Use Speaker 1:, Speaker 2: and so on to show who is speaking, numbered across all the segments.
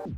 Speaker 1: Hey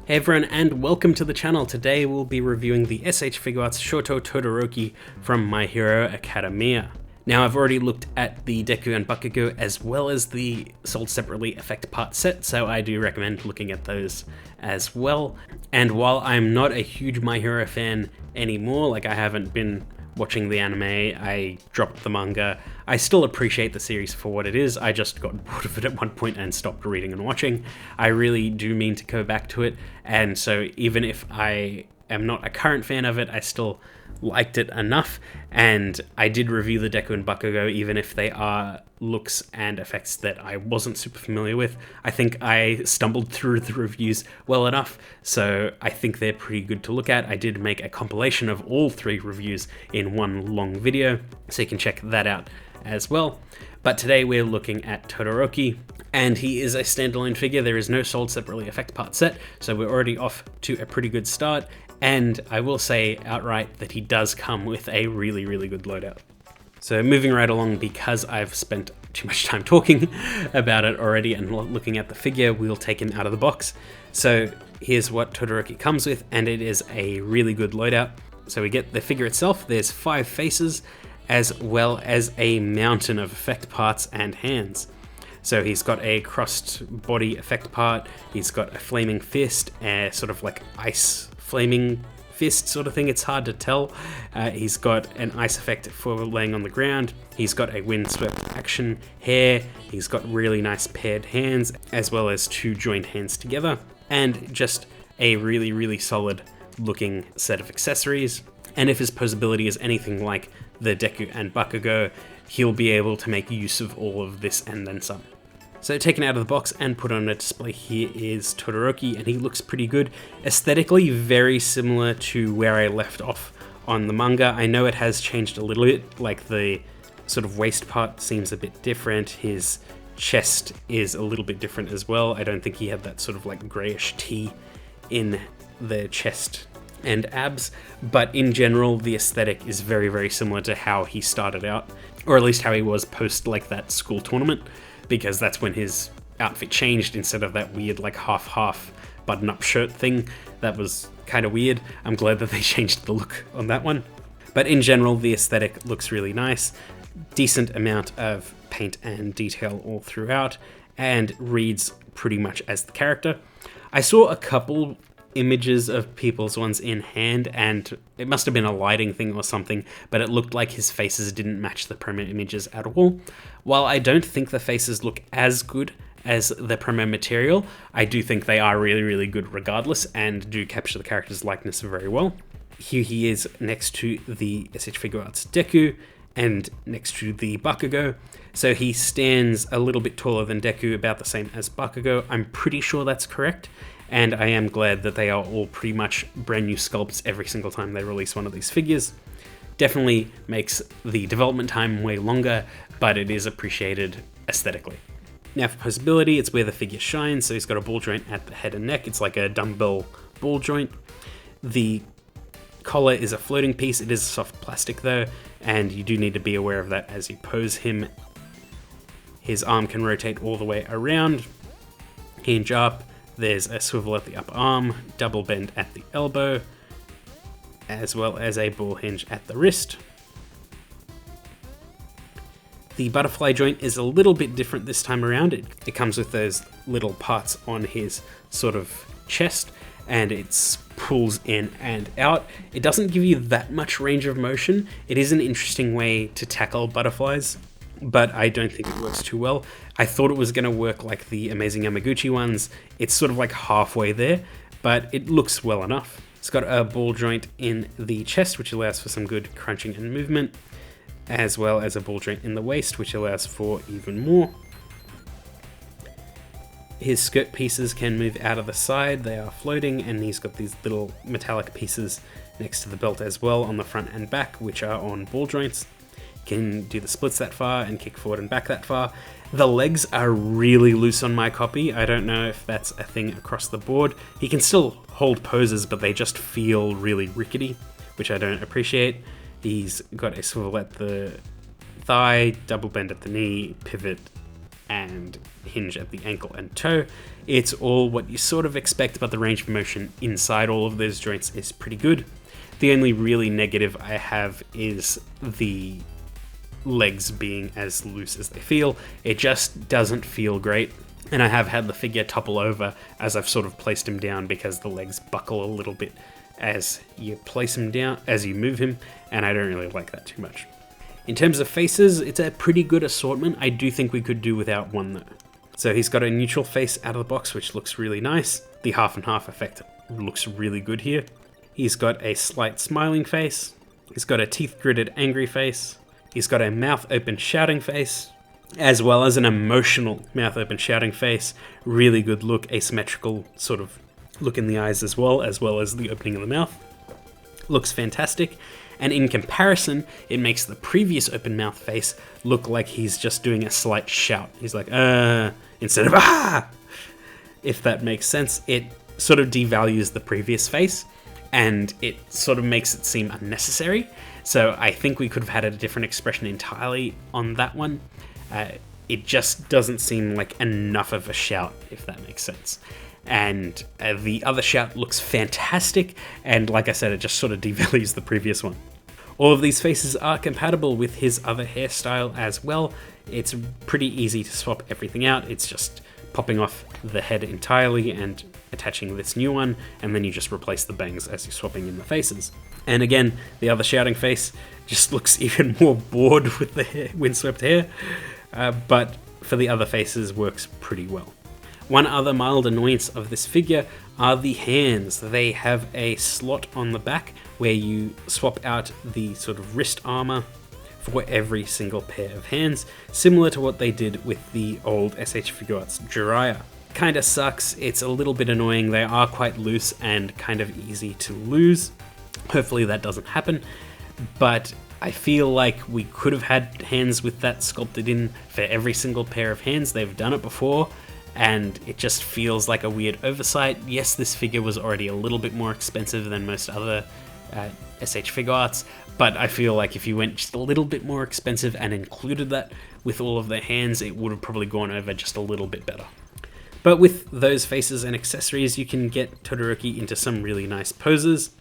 Speaker 1: everyone, and welcome to the channel. Today we'll be reviewing the S.H.Figuarts Shoto Todoroki from My Hero Academia. Now, I've already looked at the Deku and Bakugo as well as the sold separately effect part set, so I do recommend looking at those as well. And while I'm not a huge My Hero fan anymore, like I haven't been watching the anime, I dropped the manga, I still appreciate the series for what it is. I just got bored of it at one point and stopped reading and watching. I really do mean to go back to it, and so even if I am not a current fan of it, I still liked it enough, and I did review the Deku and Bakugo even if they are looks and effects that I wasn't super familiar with. I think I stumbled through the reviews well enough, so I think they're pretty good to look at. I did make a compilation of all three reviews in one long video, so you can check that out as well. But today we're looking at Todoroki, and he is a standalone figure. There is no sold separately effect part set, so we're already off to a pretty good start. And I will say outright that he does come with a really, really good loadout. So moving right along, because I've spent too much time talking about it already and looking at the figure, we'll take him out of the box. So here's what Todoroki comes with, and it is a really good loadout. So we get the figure itself. There's 5 faces, as well as a mountain of effect parts and hands. So he's got a crossed body effect part, he's got a flaming fist, sort of like ice flaming fist sort of thing, it's hard to tell. He's got an ice effect for laying on the ground, he's got a windswept action hair, he's got really nice paired hands, as well as 2 joined hands together, and just a really, really solid looking set of accessories. And if his posability is anything like the Deku and Bakugo, he'll be able to make use of all of this and then some. So taken out of the box and put on a display, here is Todoroki, and he looks pretty good. Aesthetically, very similar to where I left off on the manga. I know it has changed a little bit, like the sort of waist part seems a bit different. His chest is a little bit different as well. I don't think he had that sort of like grayish T in the chest and abs, but in general, the aesthetic is very, very similar to how he started out, or at least how he was post like that school tournament, because that's when his outfit changed instead of that weird like half button-up shirt thing. That was kind of weird. I'm glad that they changed the look on that one. But in general, the aesthetic looks really nice. Decent amount of paint and detail all throughout, and reads pretty much as the character. I saw a couple images of people's ones in hand, and it must have been a lighting thing or something, but it looked like his faces didn't match the promo images at all. While I don't think the faces look as good as the promo material, I do think they are really, really good regardless, and do capture the character's likeness very well. Here he is next to the S.H.Figuarts Deku, and next to the Bakugo. So he stands a little bit taller than Deku, about the same as Bakugo. I'm pretty sure that's correct. And I am glad that they are all pretty much brand new sculpts every single time they release one of these figures. Definitely makes the development time way longer, but it is appreciated aesthetically. Now for posability, it's where the figure shines. So he's got a ball joint at the head and neck. It's like a dumbbell ball joint. The collar is a floating piece. It is soft plastic though, and you do need to be aware of that as you pose him. His arm can rotate all the way around, hinge up. There's a swivel at the upper arm, double bend at the elbow, as well as a ball hinge at the wrist. The butterfly joint is a little bit different this time around. It comes with those little parts on his sort of chest, and it pulls in and out. It doesn't give you that much range of motion. It is an interesting way to tackle butterflies, but I don't think it works too well. I thought it was going to work like the Amazing Yamaguchi ones. It's sort of like halfway there, but it looks well enough. It's got a ball joint in the chest, which allows for some good crunching and movement, as well as a ball joint in the waist, which allows for even more. His skirt pieces can move out of the side. They are floating, and he's got these little metallic pieces next to the belt as well on the front and back, which are on ball joints. can do the splits that far and kick forward and back that far. The legs are really loose on my copy. I don't know if that's a thing across the board. He can still hold poses, but they just feel really rickety, which I don't appreciate. He's got a swivel at the thigh, double bend at the knee, pivot, and hinge at the ankle and toe. It's all what you sort of expect, but the range of motion inside all of those joints is pretty good. The only really negative I have is the legs being as loose as they feel. It just doesn't feel great, and I have had the figure topple over as I've sort of placed him down because the legs buckle a little bit as you place him down, as you move him, and I don't really like that too much. In terms of faces, it's a pretty good assortment. I do think we could do without one though. So he's got a neutral face out of the box, which looks really nice. The half and half effect looks really good here. He's got a slight smiling face. He's got a teeth gritted angry face. He's got a mouth open shouting face, as well as an emotional mouth open shouting face. Really good look, asymmetrical sort of look in the eyes as well as the opening of the mouth. Looks fantastic. And in comparison, it makes the previous open mouth face look like he's just doing a slight shout. He's like, instead of ah! If that makes sense, it sort of devalues the previous face, and it sort of makes it seem unnecessary. So I think we could have had a different expression entirely on that one. It just doesn't seem like enough of a shout, if that makes sense. And the other shout looks fantastic, and like I said, it just sort of devalues the previous one. All of these faces are compatible with his other hairstyle as well. It's pretty easy to swap everything out. It's just popping off the head entirely and attaching this new one, and then you just replace the bangs as you're swapping in the faces. And again, the other shouting face just looks even more bored with the windswept hair, but for the other faces works pretty well. One other mild annoyance of this figure are the hands. They have a slot on the back where you swap out the sort of wrist armor for every single pair of hands, similar to what they did with the old S.H.Figuarts Jiraiya. Kinda sucks, it's a little bit annoying, they are quite loose and kind of easy to lose. Hopefully that doesn't happen, but I feel like we could have had hands with that sculpted in for every single pair of hands. They've done it before, and it just feels like a weird oversight. Yes, this figure was already a little bit more expensive than most other S.H.Figuarts, but I feel like if you went just a little bit more expensive and included that with all of the hands, it would have probably gone over just a little bit better. But with those faces and accessories, you can get Todoroki into some really nice poses.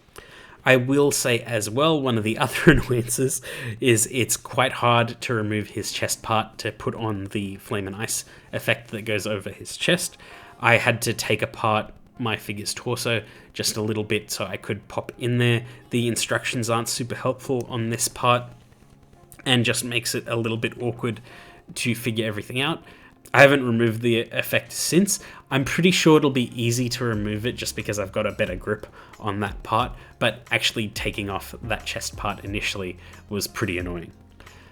Speaker 1: I will say as well, one of the other annoyances is it's quite hard to remove his chest part to put on the flame and ice effect that goes over his chest. I had to take apart my figure's torso just a little bit so I could pop in there. The instructions aren't super helpful on this part and just makes it a little bit awkward to figure everything out. I haven't removed the effect since. I'm pretty sure it'll be easy to remove it just because I've got a better grip on that part, but actually taking off that chest part initially was pretty annoying.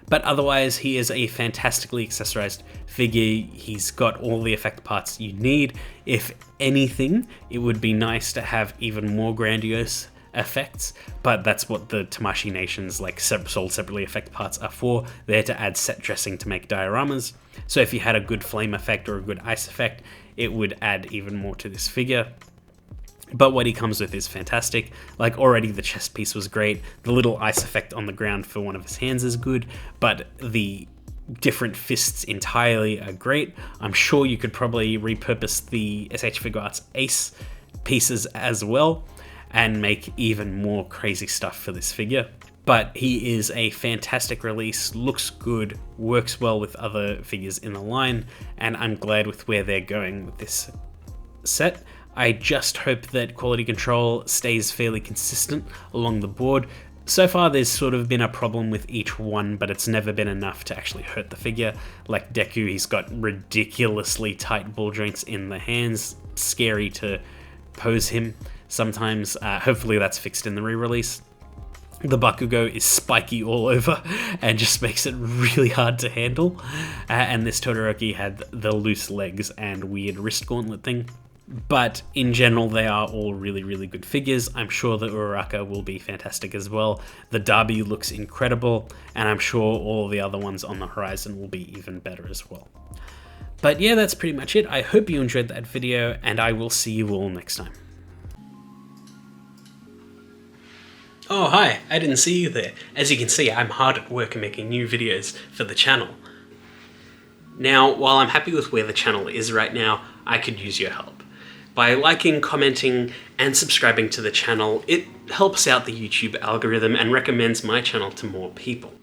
Speaker 1: But otherwise, he is a fantastically accessorized figure. He's got all the effect parts you need. If anything, it would be nice to have even more grandiose effects, but that's what the Tamashii Nations like sold separately effect parts are for. They're to add set dressing to make dioramas. So if you had a good flame effect or a good ice effect, it would add even more to this figure. But what he comes with is fantastic. Like already the chest piece was great. The little ice effect on the ground for one of his hands is good, but the different fists entirely are great. I'm sure you could probably repurpose the S.H.Figuarts ace pieces as well and make even more crazy stuff for this figure. But he is a fantastic release, looks good, works well with other figures in the line, and I'm glad with where they're going with this set. I just hope that quality control stays fairly consistent along the board. So far there's sort of been a problem with each one, but it's never been enough to actually hurt the figure. Like Deku, he's got ridiculously tight ball joints in the hands, scary to pose him sometimes. Hopefully that's fixed in the re-release. The Bakugo is spiky all over and just makes it really hard to handle. And this Todoroki had the loose legs and weird wrist gauntlet thing. but in general they are all really good figures. I'm sure the Uraraka will be fantastic as well. The Derby looks incredible, and I'm sure all the other ones on the horizon will be even better as well. But yeah, that's pretty much it. I hope you enjoyed that video, and I will see you all next time. Oh hi, I didn't see you there. As you can see, I'm hard at work making new videos for the channel. Now, while I'm happy with where the channel is right now, I could use your help. By liking, commenting, and subscribing to the channel, it helps out the YouTube algorithm and recommends my channel to more people.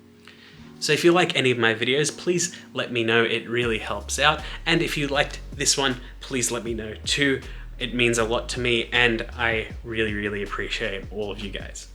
Speaker 1: So if you like any of my videos, please let me know, it really helps out. And if you liked this one, please let me know too. It means a lot to me, and I really appreciate all of you guys.